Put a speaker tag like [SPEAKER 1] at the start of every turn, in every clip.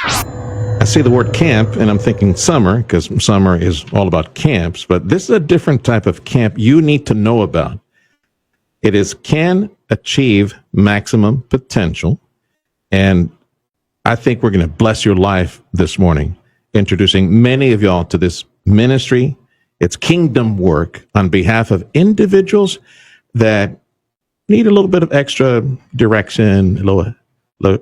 [SPEAKER 1] I see the word camp and I'm thinking summer, because summer is all about camps, but this is a different type of camp you need to know about. It is Can Achieve Maximum Potential. And I think we're going to bless your life this morning, introducing many of y'all to this ministry. It's kingdom work on behalf of individuals that need a little bit of extra direction, a little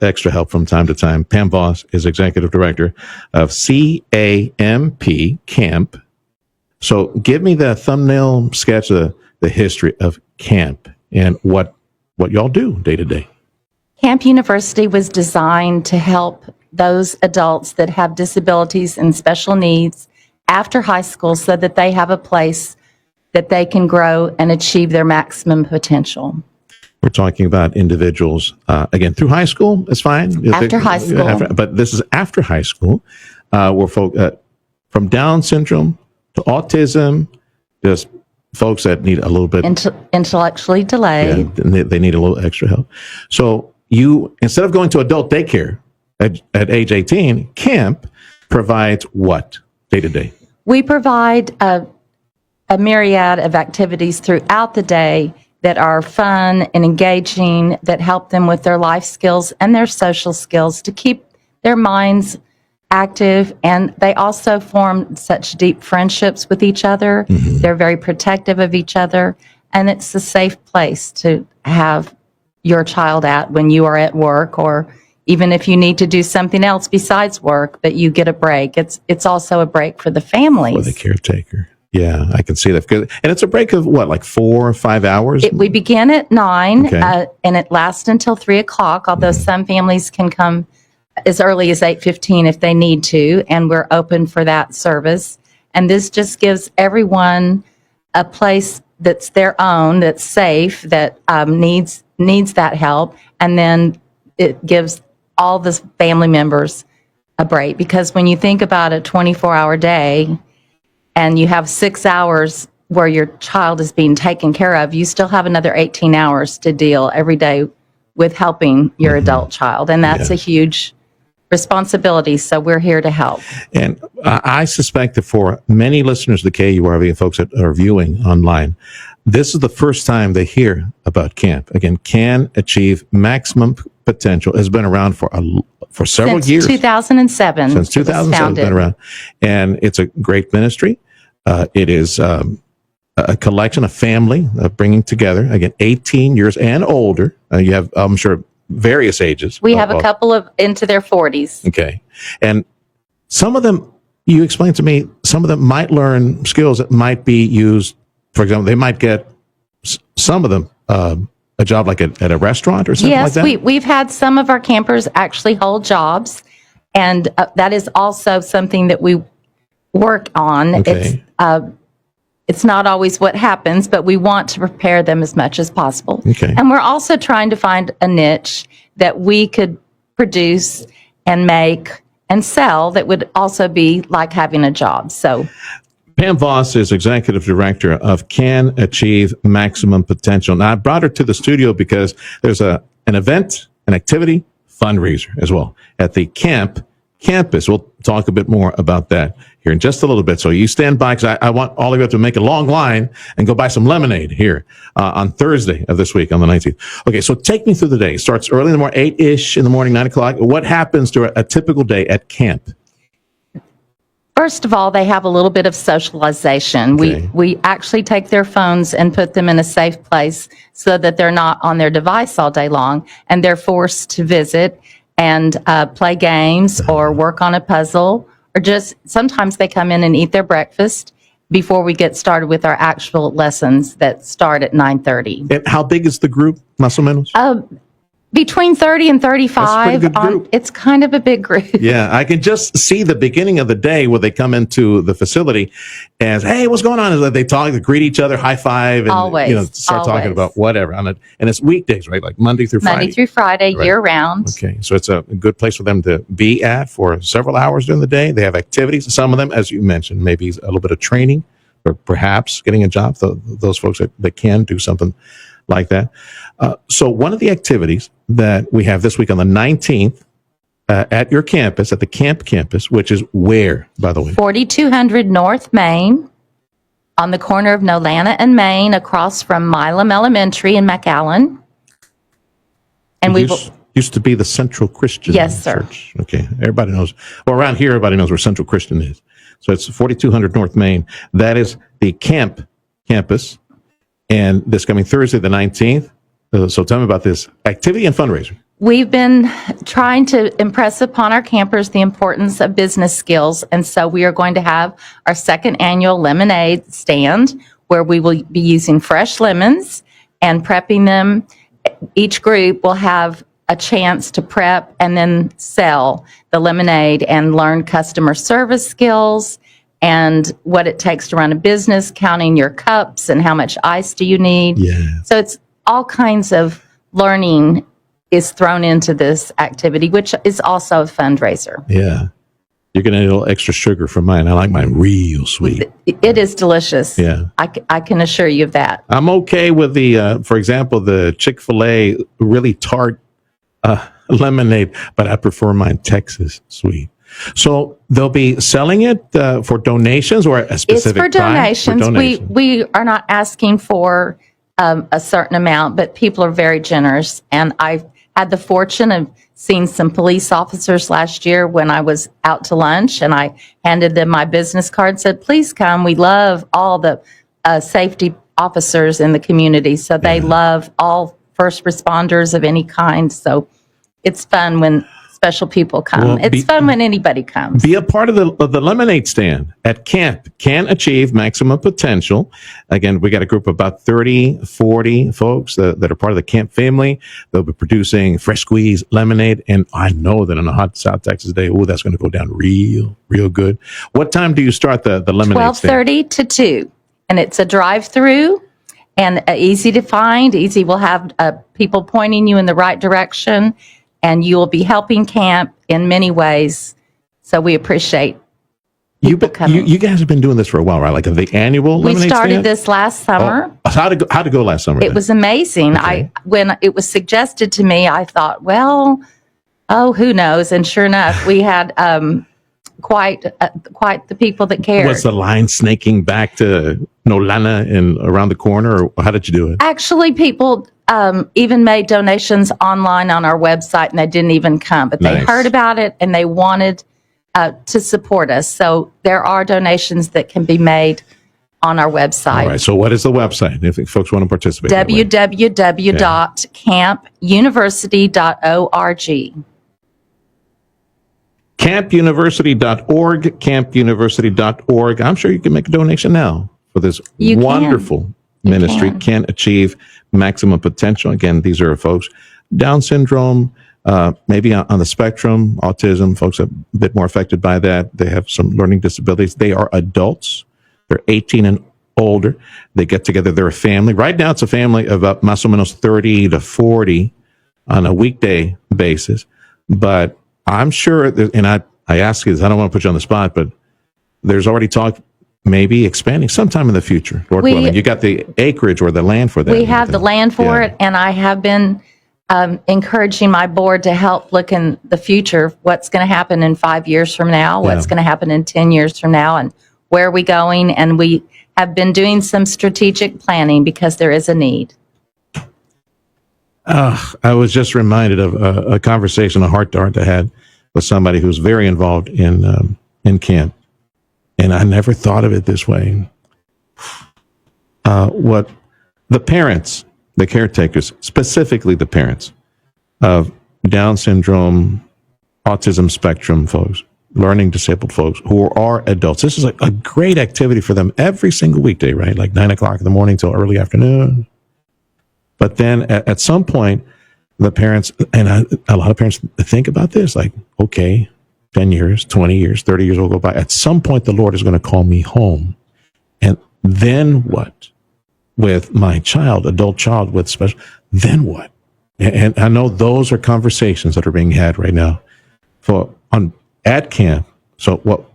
[SPEAKER 1] extra help from time to time. Pam Voss is executive director of C.A.M.P. C.A.M.P. So give me the thumbnail sketch of the history of C.A.M.P. and what y'all do day to day.
[SPEAKER 2] C.A.M.P University was designed to help those adults that have disabilities and special needs after high school so that they have a place that they can grow and achieve their maximum potential.
[SPEAKER 1] We're talking about individuals, again, through high school, it's fine.
[SPEAKER 2] After high school.
[SPEAKER 1] But this is after high school, where from Down syndrome to autism, just folks that need a little bit...
[SPEAKER 2] Intellectually delayed.
[SPEAKER 1] Yeah, they need a little extra help. So you, instead of going to adult daycare at age 18, C.A.M.P provides what day to day?
[SPEAKER 2] We provide a myriad of activities throughout the day that are fun and engaging, that help them with their life skills and their social skills to keep their minds active. And they also form such deep friendships with each other. Mm-hmm. They're very protective of each other. And it's a safe place to have your child at when you are at work, or even if you need to do something else besides work, but you get a break. It's also a break for the families.
[SPEAKER 1] For the caretaker. Yeah, I can see that. And it's a break of what, like 4 or 5 hours?
[SPEAKER 2] We begin at 9, okay. And it lasts until 3 o'clock, although some families can come as early as 8:15 if they need to, and we're open for that service. And this just gives everyone a place that's their own, that's safe, that needs that help, and then it gives all the family members a break. Because when you think about a 24-hour day, and you have 6 hours where your child is being taken care of, you still have another 18 hours to deal every day with helping your adult child. And that's a huge responsibility. So we're here to help. And
[SPEAKER 1] I suspect that for many listeners of the KURV and folks that are viewing online, this is the first time they hear about C.A.M.P. Again, Can Achieve Maximum Potential has been around for several years.
[SPEAKER 2] Since 2007.
[SPEAKER 1] Since 2007, it's been around. And it's a great ministry. It is a collection, a family bringing together, again, 18 years and older. You have, I'm sure, various ages.
[SPEAKER 2] We have a couple of into their 40s.
[SPEAKER 1] Okay. And some of them, you explained to me, some of them might learn skills that might be used. For example, they might get, some of them, a job like at a restaurant or something like that?
[SPEAKER 2] Yes, we've had some of our campers actually hold jobs, and that is also something that we work on.
[SPEAKER 1] Okay.
[SPEAKER 2] It's not always what happens, but we want to prepare them as much as possible.
[SPEAKER 1] Okay.
[SPEAKER 2] And we're also trying to find a niche that we could produce and make and sell that would also be like having a job. So
[SPEAKER 1] Pam Voss is executive director of Can Achieve Maximum Potential. Now, I brought her to the studio because there's an event, an activity, fundraiser as well at the C.A.M.P campus. We'll talk a bit more about that here in just a little bit. So you stand by, because I want all of you to make a long line and go buy some lemonade here on Thursday of this week on the 19th. Okay, so take me through the day. It starts early in the morning, 8-ish in the morning, 9 o'clock. What happens to a typical day at C.A.M.P?
[SPEAKER 2] First of all, they have a little bit of socialization.
[SPEAKER 1] Okay.
[SPEAKER 2] We actually take their phones and put them in a safe place so that they're not on their device all day long, and they're forced to visit and play games or work on a puzzle, or just sometimes they come in and eat their breakfast before we get started with our actual lessons that start at 9:30.
[SPEAKER 1] And how big is the group, más o menos?
[SPEAKER 2] Between 30 and 35.
[SPEAKER 1] That's a pretty good group.
[SPEAKER 2] It's kind of a big group.
[SPEAKER 1] Yeah, I can just see the beginning of the day where they come into the facility and, hey, what's going on? Is that they talk, they greet each other, high five, and start talking about whatever. And it's weekdays, right? Like Monday through Friday.
[SPEAKER 2] Monday through Friday,
[SPEAKER 1] right.
[SPEAKER 2] Year round.
[SPEAKER 1] Okay, so it's a good place for them to be at for several hours during the day. They have activities. Some of them, as you mentioned, maybe a little bit of training or perhaps getting a job. Those folks that can do something like that. So one of the activities that we have this week on the 19th at your campus, at the C.A.M.P campus, which is where, by the way?
[SPEAKER 2] 4200 North Main, on the corner of Nolana and Main, across from Milam Elementary in McAllen. And we
[SPEAKER 1] used to be the Central Christian Church. Okay, everybody knows. Well, around here, everybody knows where Central Christian is. So it's 4200 North Main. That is the C.A.M.P campus. And this coming Thursday, the 19th. So tell me about this activity and fundraiser.
[SPEAKER 2] We've been trying to impress upon our campers the importance of business skills. And so we are going to have our second annual lemonade stand where we will be using fresh lemons and prepping them. Each group will have a chance to prep and then sell the lemonade and learn customer service skills and what it takes to run a business, counting your cups and how much ice do you need.
[SPEAKER 1] Yeah.
[SPEAKER 2] So it's all kinds of learning is thrown into this activity, which is also a fundraiser.
[SPEAKER 1] Yeah. You're going to need a little extra sugar for mine. I like mine real sweet.
[SPEAKER 2] It is delicious.
[SPEAKER 1] Yeah.
[SPEAKER 2] I can assure you of that.
[SPEAKER 1] I'm okay with the, for example, the Chick-fil-A really tart lemonade, but I prefer mine Texas sweet. So they'll be selling it for donations or a specific
[SPEAKER 2] It's for donations. We are not asking for a certain amount, but people are very generous. And I've had the fortune of seeing some police officers last year when I was out to lunch, and I handed them my business card and said, please come. We love all the safety officers in the community. So they love all first responders of any kind. So it's fun when special people come. Well, it's fun when anybody comes.
[SPEAKER 1] Be a part of the lemonade stand at C.A.M.P. Can Achieve Maximum Potential. Again, we got a group of about 30, 40 folks that are part of the C.A.M.P. family. They'll be producing fresh squeezed lemonade. And I know that on a hot South Texas day, that's going to go down real good. What time do you start the lemonade stand?
[SPEAKER 2] 12:30 to 2. And it's a drive-through and easy to find. Easy. We'll have people pointing you in the right direction. And you will be helping C.A.M.P. in many ways. So we appreciate people coming.
[SPEAKER 1] You guys have been doing this for a while, right? Like the annual lemonade stand?
[SPEAKER 2] We started this last summer.
[SPEAKER 1] Oh, how'd it go last summer?
[SPEAKER 2] It was amazing. Okay. When it was suggested to me, I thought, who knows? And sure enough, we had quite the people that cared.
[SPEAKER 1] Was the line snaking back to Nolana and around the corner, or how did you do it?
[SPEAKER 2] Actually, people even made donations online on our website, and they didn't even come, but they heard about it and they wanted to support us. So there are donations that can be made on our website.
[SPEAKER 1] All right. So what is the website if folks want to participate?
[SPEAKER 2] www.campuniversity.org.
[SPEAKER 1] campuniversity.org, campuniversity.org. I'm sure you can make a donation now for this wonderful ministry. Can Achieve Maximum Potential. Again, these are folks, Down syndrome, maybe on the spectrum, autism, folks are a bit more affected by that. They have some learning disabilities. They are adults. They're 18 and older. They get together. They're a family. Right now, it's a family of más o menos 30 to 40 on a weekday basis. But I'm sure, and I ask you this, I don't want to put you on the spot, but there's already talk maybe expanding sometime in the future, Lord willing. You got the acreage or the land for that.
[SPEAKER 2] We have the land for it, and I have been encouraging my board to help look in the future, what's going to happen in 5 years from now, what's going to happen in 10 years from now, and where are we going. And we have been doing some strategic planning because there is a need.
[SPEAKER 1] I was just reminded of a conversation, a heart-to-heart I had with somebody who's very involved in C.A.M.P. And I never thought of it this way. What the parents, the caretakers, specifically the parents of Down syndrome, autism spectrum folks, learning disabled folks who are adults. This is a great activity for them every single weekday, right? Like 9 o'clock in the morning till early afternoon. But then at some point, the parents, and a lot of parents think about this, like, okay, 10 years, 20 years, 30 years will go by. At some point, the Lord is going to call me home. And then what? With my child, adult child with special, then what? And I know those are conversations that are being had right now at C.A.M.P. So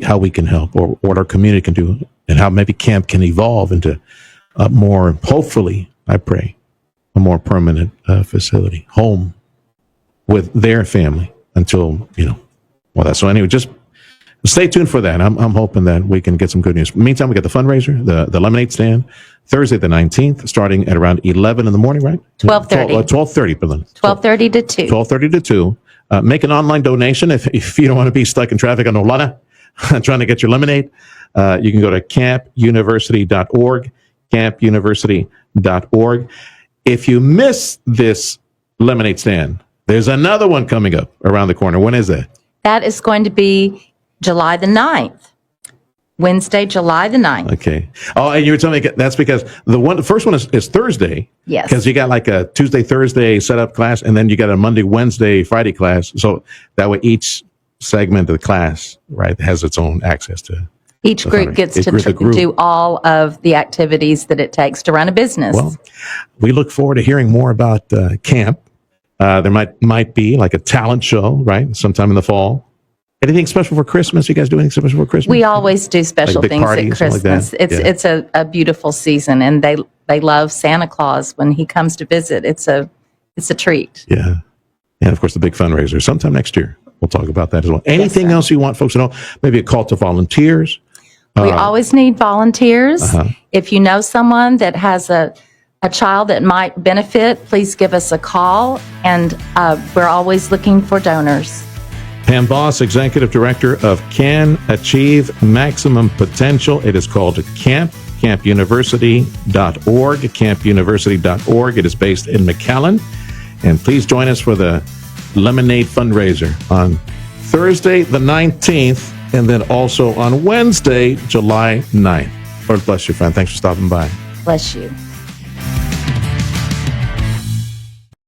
[SPEAKER 1] how we can help, or what our community can do, and how maybe C.A.M.P. can evolve into a more, hopefully, I pray, a more permanent facility, home with their family. until, well, that's so anyway, just stay tuned for that. I'm hoping that we can get some good news. Meantime, we got the fundraiser, the lemonade stand, Thursday the 19th, starting at around 11 in the morning, right?
[SPEAKER 2] 12:30.
[SPEAKER 1] 12:30, Berlin.
[SPEAKER 2] 12:30 to 2.
[SPEAKER 1] 12:30 to 2. Make an online donation if you don't want to be stuck in traffic on Olana trying to get your lemonade. You can go to campuniversity.org, campuniversity.org. If you miss this lemonade stand, there's another one coming up around the corner. When is that?
[SPEAKER 2] That is going to be July the 9th. Wednesday, July the 9th.
[SPEAKER 1] Okay. Oh, and you were telling me that's because the first one is Thursday.
[SPEAKER 2] Yes.
[SPEAKER 1] Because you got like a Tuesday, Thursday setup class, and then you got a Monday, Wednesday, Friday class. So that way each segment of the class, right, has its own access to.
[SPEAKER 2] Each group gets to do all of the activities that it takes to run a business.
[SPEAKER 1] Well, we look forward to hearing more about camp. There might be like a talent show, right, sometime in the fall. Anything special for Christmas? You guys do anything special for Christmas?
[SPEAKER 2] We always do special
[SPEAKER 1] big
[SPEAKER 2] things
[SPEAKER 1] parties,
[SPEAKER 2] at
[SPEAKER 1] something like
[SPEAKER 2] Christmas.
[SPEAKER 1] that?
[SPEAKER 2] It's a beautiful season, and they love Santa Claus when he comes to visit. It's a treat.
[SPEAKER 1] Yeah. And of course, the big fundraiser sometime next year. We'll talk about that as well. Anything else you want folks to know? Maybe a call to volunteers?
[SPEAKER 2] We always need volunteers. If you know someone that has a child that might benefit, please give us a call, and we're always looking for donors.
[SPEAKER 1] Pam Voss, Executive Director of Can Achieve Maximum Potential. It is called CAMP, campuniversity.org, campuniversity.org. It is based in McAllen. And please join us for the Lemonade fundraiser on Thursday, the 19th, and then also on Wednesday, July 9th. Lord bless you, friend. Thanks for stopping by.
[SPEAKER 2] Bless you.